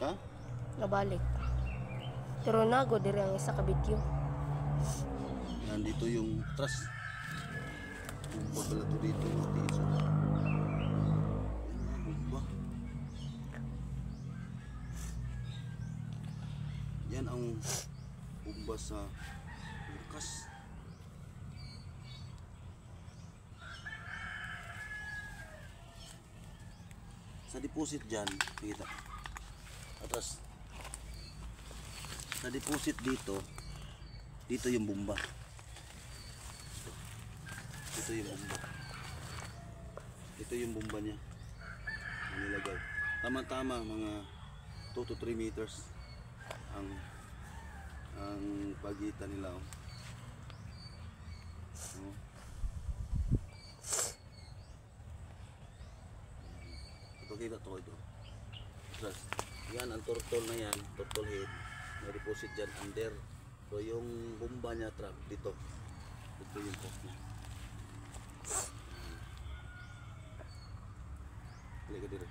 Ha? Nabalik. Pero nago diri ang isa ka video. Nandito yung truss. Bumba pala to dito. Matiis. Bumba. Yan ang bumba sa bukas. Sa deposit dyan, nakita. Atras. Sa deposit dito, dito yung bumba. Dito yung bumba. Ito yung bumba niya. Nilagay. Tama-tama mga 2 to 3 meters ang pagitan nila. Oh. Ipakita to ito. Plus, yan ang turtle na yan, turtle head. May deposit dyan under. So yung bumba niya trap dito. Ito yung post niya. Halika dito.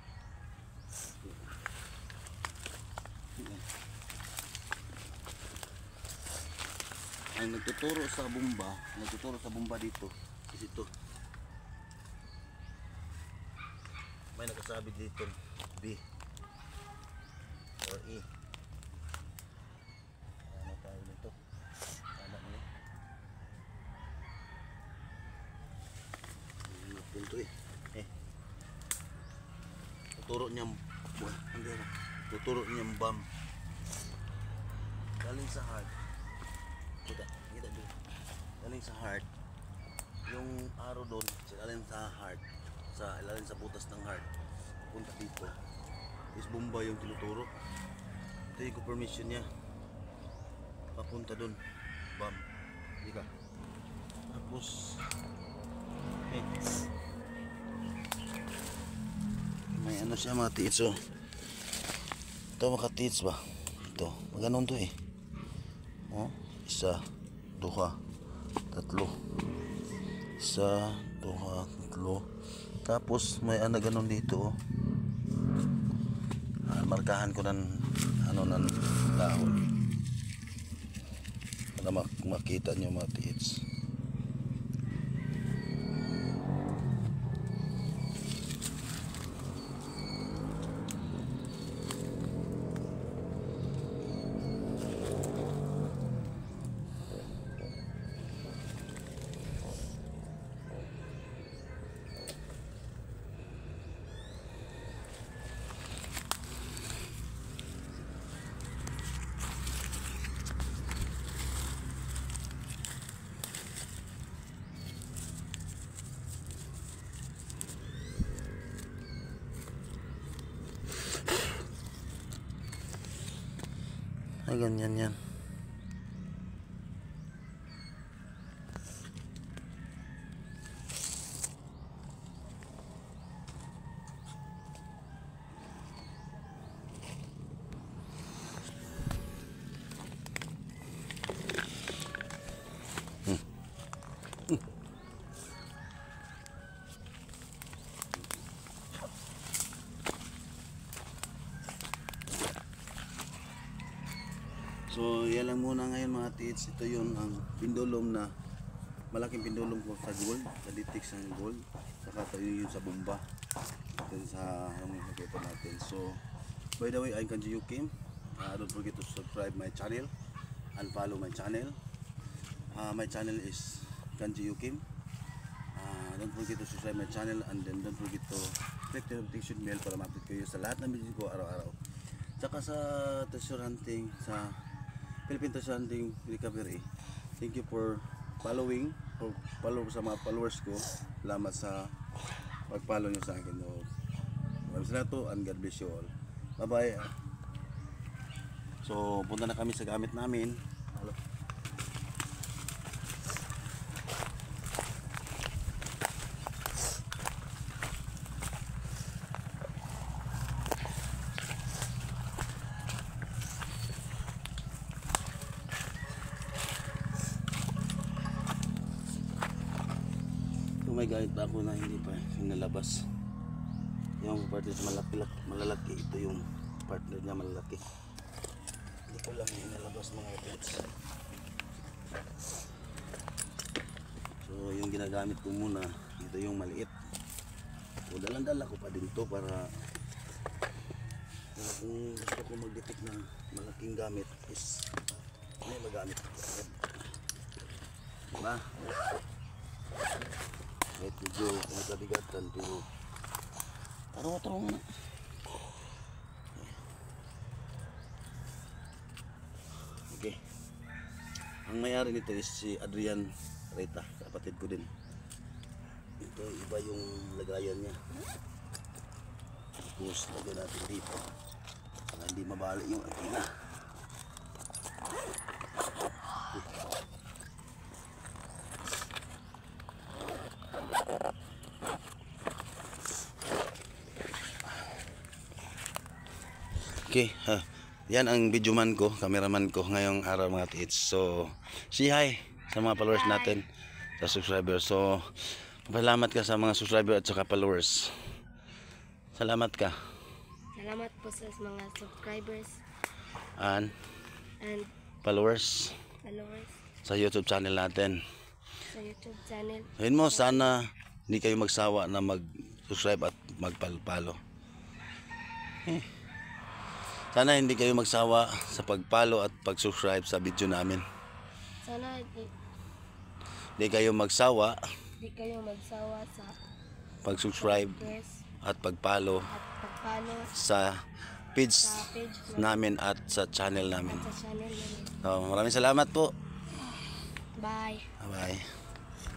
Ang nagtuturo sa bumba dito is ito. May nakasabi dito B or E. Ano tayo dito? Tama na yun. Ano punto tuturo niyang tuturo niyang bomb galing sa heart. Kita dito. Galing sa heart. Yung arrow doon, galing sa heart. Ilalim sa butas ng heart. Punta dito. Is bomba yung tinuturo. Ito yung confirmation niya. Papunta doon. Bam. Hindi ka. Tapos may ano siya mga tiits. So ito mga tiits ba? Ito. Maganon to oh, 1, 2, 3. 1, 2, 3. Tapos may ano ganon dito. Markahan ko ng ano ng dahon para makita nyo mga tiits. Ay ganyan yan. So yan lang muna ngayon mga tiits. Ito yun ang pendulum na malaking pendulum ko sa gold, sa detects ng gold. Saka ito yun sa bomba. Ito sa ano nakita natin. So by the way, I'm Kanji Yukim. Don't forget to subscribe my channel and follow my channel. My channel is Kanji Yukim. Don't forget to subscribe my channel and then don't forget to click the notification bell para ma-update kayo sa lahat ng video ko araw-araw. Saka sa treasure hunting, sa Philippine Treasure Hunting Recovery. Thank you for following, follow sa mga followers ko. Salamat sa pag-follow nyo sa akin. Maraming salamat and God bless you all. Bye bye. So punta na kami sa gamit namin. Hello. May gamit pa ako na hindi pa nalabas. Yung parte sa malalaki ito yung partner niya malaki. Hindi ko lang inalabas mga pets. So yung ginagamit ko muna, ito yung maliit. So dalang-dala ko pa din to para kung gusto ko mag-detect ng malaking gamit is may magamit ko. Diba? Kahit medyo magkabigatan pero tarong na. Okay. Ang may-ari nito is si Adrian Reta, kapatid ko din. Ito iba yung lagayan niya. Tapos lagyan natin dito para hindi mabali yung antena. Okay, yan ang videoman ko, cameraman ko ngayong araw mga tits. So, say hi sa mga followers natin, sa subscribers. So, salamat ka sa mga subscribers at saka followers. Salamat ka. Salamat po sa mga subscribers And and followers followers sa YouTube channel natin. sa YouTube channel. Sabihin mo, sana hindi kayo magsawa na mag-subscribe at mag-follow. Sana hindi kayo magsawa sa pag-follow at pag-subscribe sa video namin. Sana Hindi kayo magsawa di kayo magsawa sa pag-subscribe press at pag-follow at pag-follow sa page sa page na namin at sa channel namin. sa channel namin. So, maraming salamat po. Bye. Bye-bye.